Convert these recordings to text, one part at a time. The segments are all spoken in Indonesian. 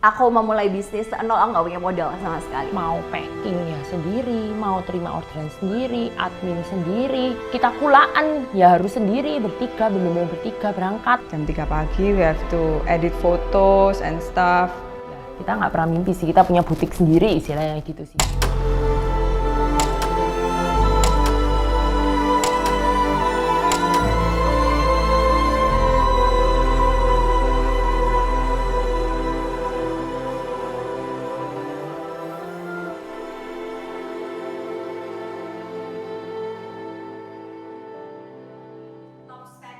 aku memulai bisnis nol, aku nggak punya modal sama sekali. Mau packing ya sendiri, mau terima orderan sendiri, admin sendiri, kita kulaan ya harus sendiri, bertiga, bener-bener bertiga berangkat. Jam 3 pagi we have to edit photos and stuff. Ya, kita nggak pernah mimpi sih, kita punya butik sendiri istilahnya gitu sih.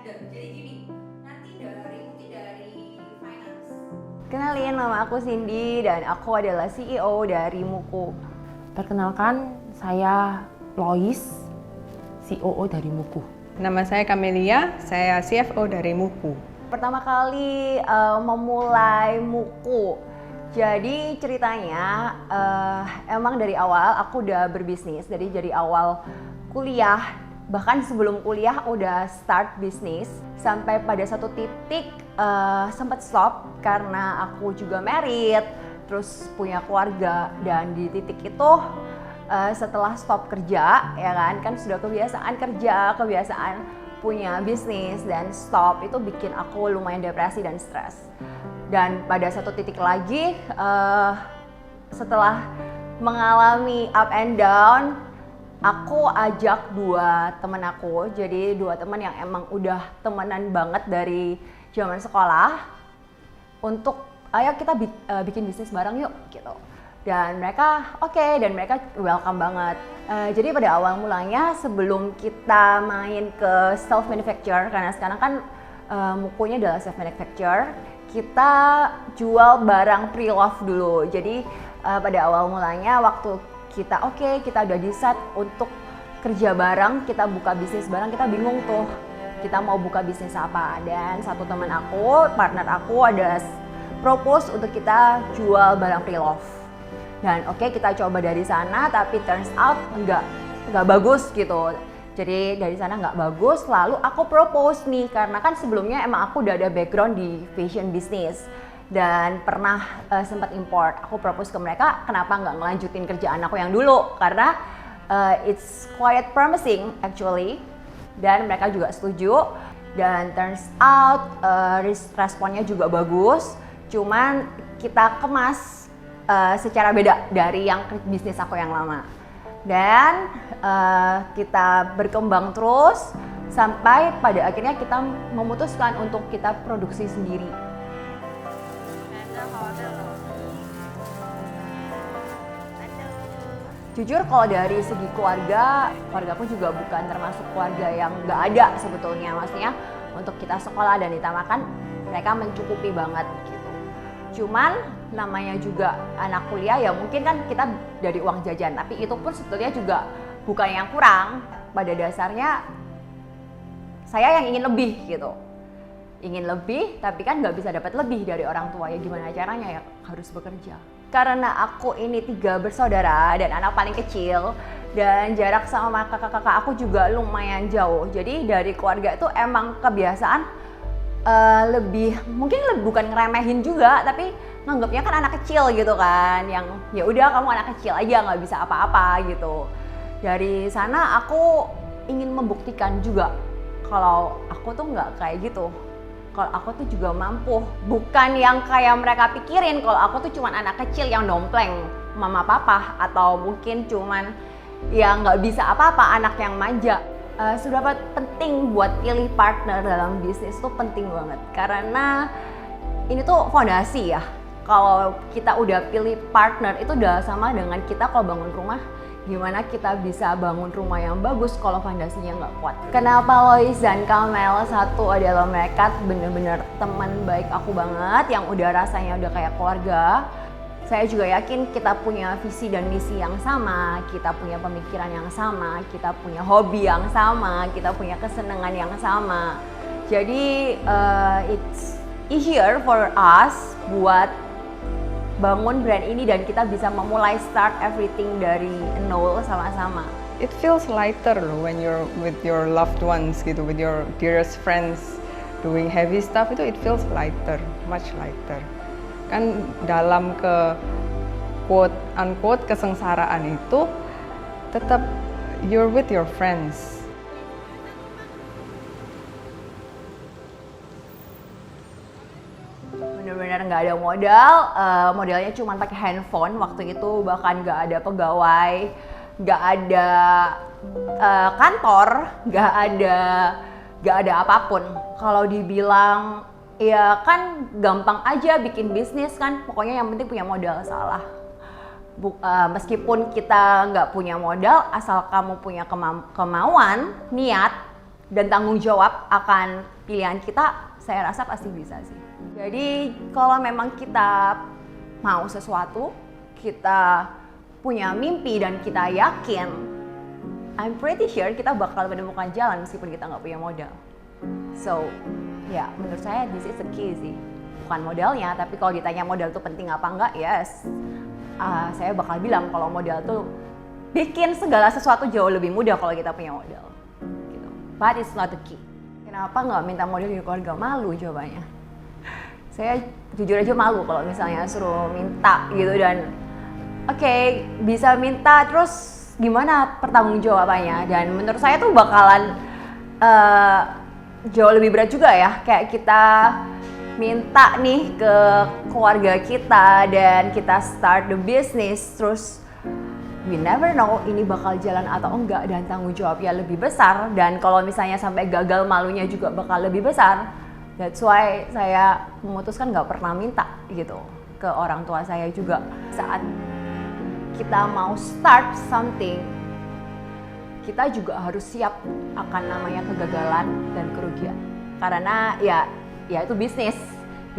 Jadi gini, nanti mungkin dari finance. Kenalin, nama aku Cindy dan aku adalah CEO dari Muku. Perkenalkan, saya Lois, COO dari Muku. Nama saya Camelia, saya CFO dari Muku. Pertama kali memulai Muku. Jadi ceritanya emang dari awal aku udah berbisnis. Jadi dari awal kuliah, bahkan sebelum kuliah udah start bisnis. Sampai pada satu titik sempat stop karena aku juga married, terus punya keluarga. Dan di titik itu setelah stop kerja, ya kan sudah kebiasaan kerja, kebiasaan punya bisnis, dan stop itu bikin aku lumayan depresi dan stres. Dan pada satu titik lagi setelah mengalami up and down, aku ajak dua teman aku, jadi dua teman yang emang udah temenan banget dari zaman sekolah, untuk ayo kita bikin bisnis bareng yuk gitu. Dan mereka oke, dan mereka welcome banget. Jadi pada awal mulanya sebelum kita main ke self manufacture, karena sekarang kan Mukunya adalah self manufacture, kita jual barang pre-love dulu. Jadi pada awal mulanya waktu kita udah decide untuk kerja bareng, kita buka bisnis bareng, kita bingung tuh kita mau buka bisnis apa. Dan satu teman aku, partner aku ada propose untuk kita jual barang pre-love. Dan kita coba dari sana, tapi turns out nggak bagus gitu. Jadi dari sana nggak bagus, lalu aku propose nih, karena kan sebelumnya emang aku udah ada background di fashion business dan pernah sempat import. Aku propose ke mereka, kenapa nggak ngelanjutin kerjaan aku yang dulu, karena it's quite promising actually. Dan mereka juga setuju, dan turns out responnya juga bagus. Cuman kita kemas secara beda dari yang bisnis aku yang lama. Dan kita berkembang terus sampai pada akhirnya kita memutuskan untuk kita produksi sendiri. Jujur kalau dari segi keluargaku juga bukan termasuk keluarga yang nggak ada sebetulnya. Maksudnya untuk kita sekolah dan ditamakan, mereka mencukupi banget gitu. Cuman namanya juga anak kuliah, ya mungkin kan kita dari uang jajan, tapi itu pun sebetulnya juga bukan yang kurang. Pada dasarnya saya yang ingin lebih gitu. Ingin lebih, tapi kan nggak bisa dapat lebih dari orang tua, ya gimana caranya, ya harus bekerja. Karena aku ini 3 bersaudara dan anak paling kecil, dan jarak sama kakak-kakak aku juga lumayan jauh. Jadi dari keluarga itu emang kebiasaan bukan ngeremehin juga, tapi nganggapnya kan anak kecil gitu kan, yang ya udah kamu anak kecil aja nggak bisa apa-apa gitu. Dari sana aku ingin membuktikan juga kalau aku tuh nggak kayak gitu. Kalau aku tuh juga mampu, bukan yang kayak mereka pikirin kalau aku tuh cuman anak kecil yang dompleng mama papa, atau mungkin cuman yang nggak bisa apa-apa, anak yang manja. Seberapa penting buat pilih partner dalam bisnis tuh penting banget, karena ini tuh fondasi ya. Kalau kita udah pilih partner itu udah sama dengan kita kalau bangun rumah, gimana kita bisa bangun rumah yang bagus kalau fondasinya nggak kuat. Kenapa Lois dan Kamel? Satu adalah mereka bener-bener teman baik aku banget, yang udah rasanya udah kayak keluarga. Saya juga yakin kita punya visi dan misi yang sama, kita punya pemikiran yang sama, kita punya hobi yang sama, kita punya kesenangan yang sama. Jadi it's easier for us buat bangun brand ini, dan kita bisa memulai start everything dari nol sama-sama. It feels lighter loh when you're with your loved ones gitu, with your dearest friends doing heavy stuff, itu it feels lighter, much lighter. Kan dalam quote unquote kesengsaraan itu tetap you're with your friends. Bener-bener nggak ada modal, modalnya cuma pakai handphone waktu itu, bahkan nggak ada pegawai, nggak ada kantor, nggak ada apapun. Kalau dibilang ya kan gampang aja bikin bisnis kan, pokoknya yang penting punya modal. Salah. Meskipun kita nggak punya modal, asal kamu punya kemauan, niat, dan tanggung jawab akan pilihan kita, saya rasa pasti bisa sih. Jadi kalau memang kita mau sesuatu, kita punya mimpi dan kita yakin, I'm pretty sure kita bakal menemukan jalan meskipun kita nggak punya modal. So, ya menurut saya this is the key sih. Bukan modalnya, tapi kalau ditanya modal itu penting apa enggak, yes. Saya bakal bilang kalau modal tuh bikin segala sesuatu jauh lebih mudah kalau kita punya modal. Gitu. But it's not the key. Kenapa nggak minta modal dari keluarga? Malu jawabannya. Saya jujur aja malu kalau misalnya suruh minta gitu, dan oke, bisa minta terus gimana pertanggungjawabannya, dan menurut saya tuh bakalan jauh lebih berat juga ya, kayak kita minta nih ke keluarga kita dan kita start the business, terus we never know ini bakal jalan atau enggak, dan tanggung jawabnya lebih besar, dan kalau misalnya sampai gagal malunya juga bakal lebih besar. That's why saya memutuskan nggak pernah minta gitu ke orang tua saya juga. Saat kita mau start something, kita juga harus siap akan namanya kegagalan dan kerugian. Karena ya itu bisnis.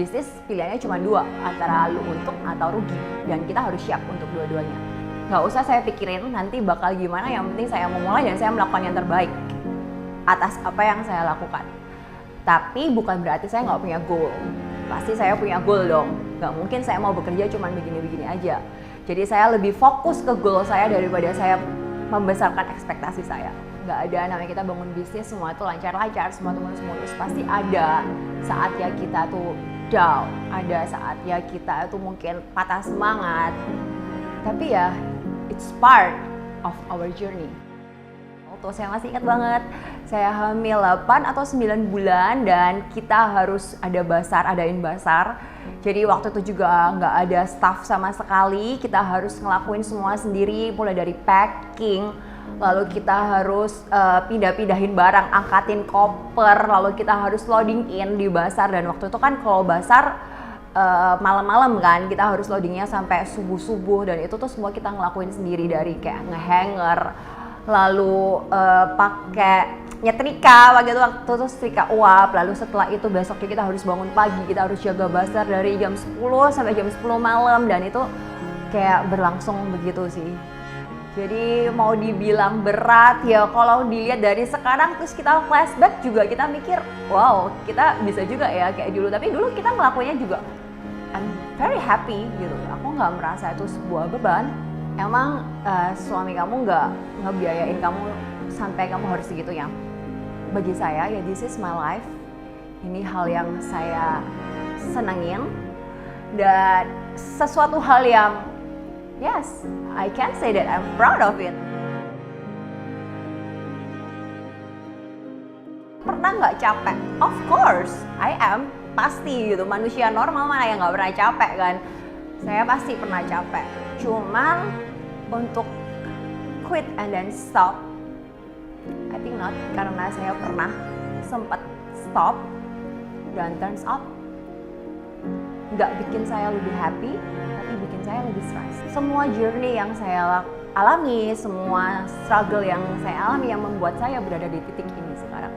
Bisnis pilihannya cuma dua, antara lu untung atau rugi. Dan kita harus siap untuk dua-duanya. Nggak usah saya pikirin nanti bakal gimana, yang penting saya memulai dan saya melakukan yang terbaik atas apa yang saya lakukan. Tapi bukan berarti saya nggak punya goal. Pasti saya punya goal dong. Nggak mungkin saya mau bekerja cuma begini-begini aja. Jadi saya lebih fokus ke goal saya daripada saya membesarkan ekspektasi saya. Nggak ada namanya kita bangun bisnis semua itu lancar-lancar, semua itu mulus-mulus. Pasti ada saatnya kita tuh down, ada saatnya kita tuh mungkin patah semangat. Tapi ya, it's part of our journey. Waktu saya masih ingat banget, saya hamil 8 atau 9 bulan dan kita harus adain basar. Jadi waktu itu juga nggak ada staff sama sekali, kita harus ngelakuin semua sendiri, mulai dari packing, lalu kita harus pindah-pindahin barang, angkatin koper, lalu kita harus loading in di basar. Dan waktu itu kan kalau basar malam-malam kan, kita harus loadingnya sampai subuh-subuh, dan itu tuh semua kita ngelakuin sendiri, dari kayak ngehanger, lalu pakai nyetrika, waktu itu setrika uap. Lalu setelah itu besoknya kita harus bangun pagi, kita harus jaga basar dari jam 10 sampai jam 10 malam, dan itu kayak berlangsung begitu sih. Jadi mau dibilang berat ya, kalau dilihat dari sekarang terus kita flashback juga kita mikir, wow kita bisa juga ya kayak dulu. Tapi dulu kita ngelakuinnya juga I'm very happy gitu, aku nggak merasa itu sebuah beban. Emang suami kamu nggak ngebiayain kamu sampai kamu harus segitunya. Bagi saya ya this is my life. Ini hal yang saya senangin dan sesuatu hal yang yes, I can say that I'm proud of it. Pernah nggak capek? Of course, I am. Pasti gitu, manusia normal mana yang nggak pernah capek kan? Saya pasti pernah capek. Cuman untuk quit and then stop, I think not, karena saya pernah sempat stop dan turns out nggak bikin saya lebih happy, tapi bikin saya lebih stress. Semua journey yang saya alami, semua struggle yang saya alami yang membuat saya berada di titik ini sekarang.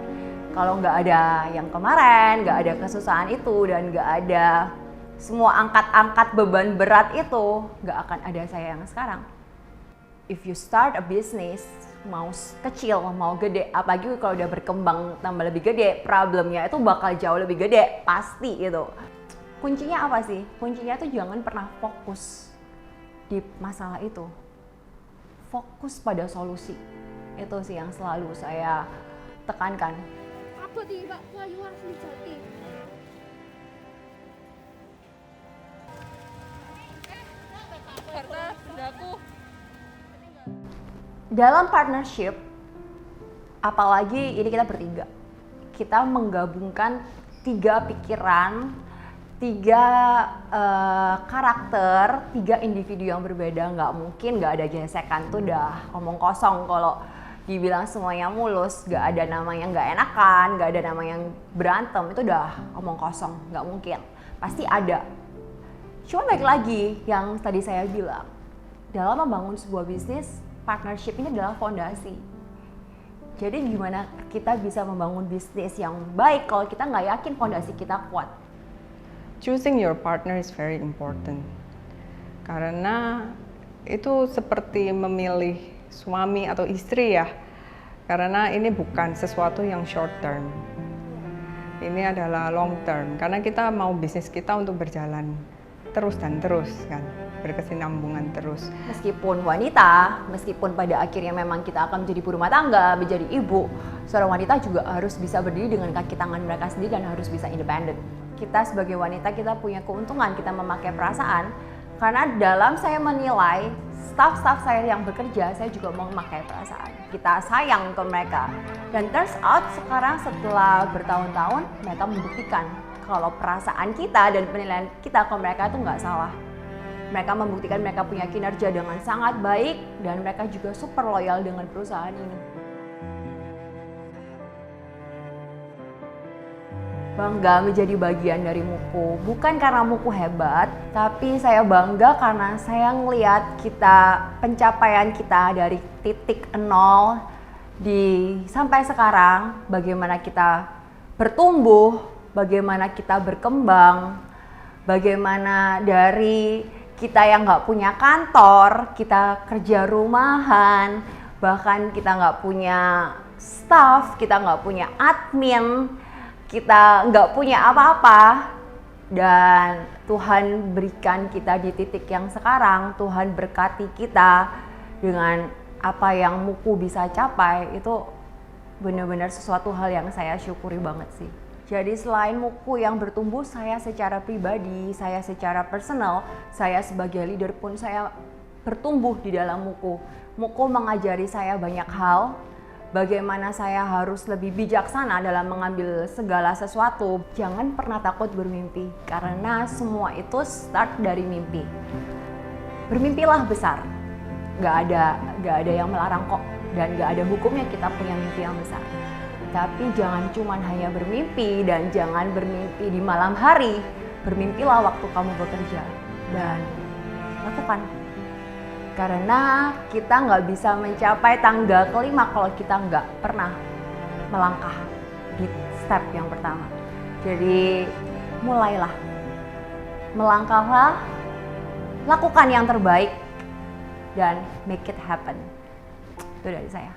Kalau nggak ada yang kemarin, nggak ada kesusahan itu, dan nggak ada semua angkat-angkat beban berat itu, nggak akan ada saya yang sekarang. If you start a business, mau kecil, mau gede, apalagi kalau udah berkembang tambah lebih gede, problemnya itu bakal jauh lebih gede, pasti itu. Kuncinya apa sih? Kuncinya tuh jangan pernah fokus di masalah itu. Fokus pada solusi. Itu sih yang selalu saya tekankan. Apa sih, Mbak? Wah, you harus dijati. dalam partnership, apalagi ini kita bertiga, kita menggabungkan 3 pikiran, 3 karakter, 3 individu yang berbeda. Nggak mungkin nggak ada gesekan, tuh udah omong kosong kalau dibilang semuanya mulus. Nggak ada nama yang nggak enakan, nggak ada nama yang berantem, itu udah omong kosong, nggak mungkin. Pasti ada. Cuma baik lagi yang tadi saya bilang, dalam membangun sebuah bisnis, partnership ini adalah fondasi. Jadi gimana kita bisa membangun bisnis yang baik kalau kita nggak yakin fondasi kita kuat? Choosing your partner is very important. Karena itu seperti memilih suami atau istri ya. Karena ini bukan sesuatu yang short term. Ini adalah long term. Karena kita mau bisnis kita untuk berjalan terus dan terus kan. Berkesinambungan terus. Meskipun wanita, meskipun pada akhirnya memang kita akan menjadi ibu rumah tangga, menjadi ibu, seorang wanita juga harus bisa berdiri dengan kaki tangan mereka sendiri dan harus bisa independen. Kita sebagai wanita, kita punya keuntungan, kita memakai perasaan, karena dalam saya menilai staff-staff saya yang bekerja, saya juga memakai perasaan. Kita sayang ke mereka. Dan turns out sekarang setelah bertahun-tahun, mereka membuktikan kalau perasaan kita dan penilaian kita ke mereka itu nggak salah. Mereka membuktikan mereka punya kinerja dengan sangat baik dan mereka juga super loyal dengan perusahaan ini. Bangga menjadi bagian dari Muku, bukan karena Muku hebat, tapi saya bangga karena saya ngelihat kita, pencapaian kita dari titik 0 sampai sekarang, bagaimana kita bertumbuh, bagaimana kita berkembang, bagaimana dari kita yang nggak punya kantor, kita kerja rumahan, bahkan kita nggak punya staff, kita nggak punya admin, kita nggak punya apa-apa, dan Tuhan berikan kita di titik yang sekarang, Tuhan berkati kita dengan apa yang Muku bisa capai, itu benar-benar sesuatu hal yang saya syukuri banget sih. Jadi selain Muku yang bertumbuh, saya secara pribadi, saya secara personal, saya sebagai leader pun saya bertumbuh di dalam Muku. Muku mengajari saya banyak hal, bagaimana saya harus lebih bijaksana dalam mengambil segala sesuatu. Jangan pernah takut bermimpi, karena semua itu start dari mimpi. Bermimpilah besar, gak ada yang melarang kok, dan gak ada hukumnya kita punya mimpi yang besar. Tapi jangan cuma hanya bermimpi dan jangan bermimpi di malam hari. Bermimpilah waktu kamu bekerja dan lakukan. Karena kita nggak bisa mencapai tangga kelima kalau kita nggak pernah melangkah di step yang pertama. Jadi mulailah, melangkahlah, lakukan yang terbaik dan make it happen. Itu dari saya.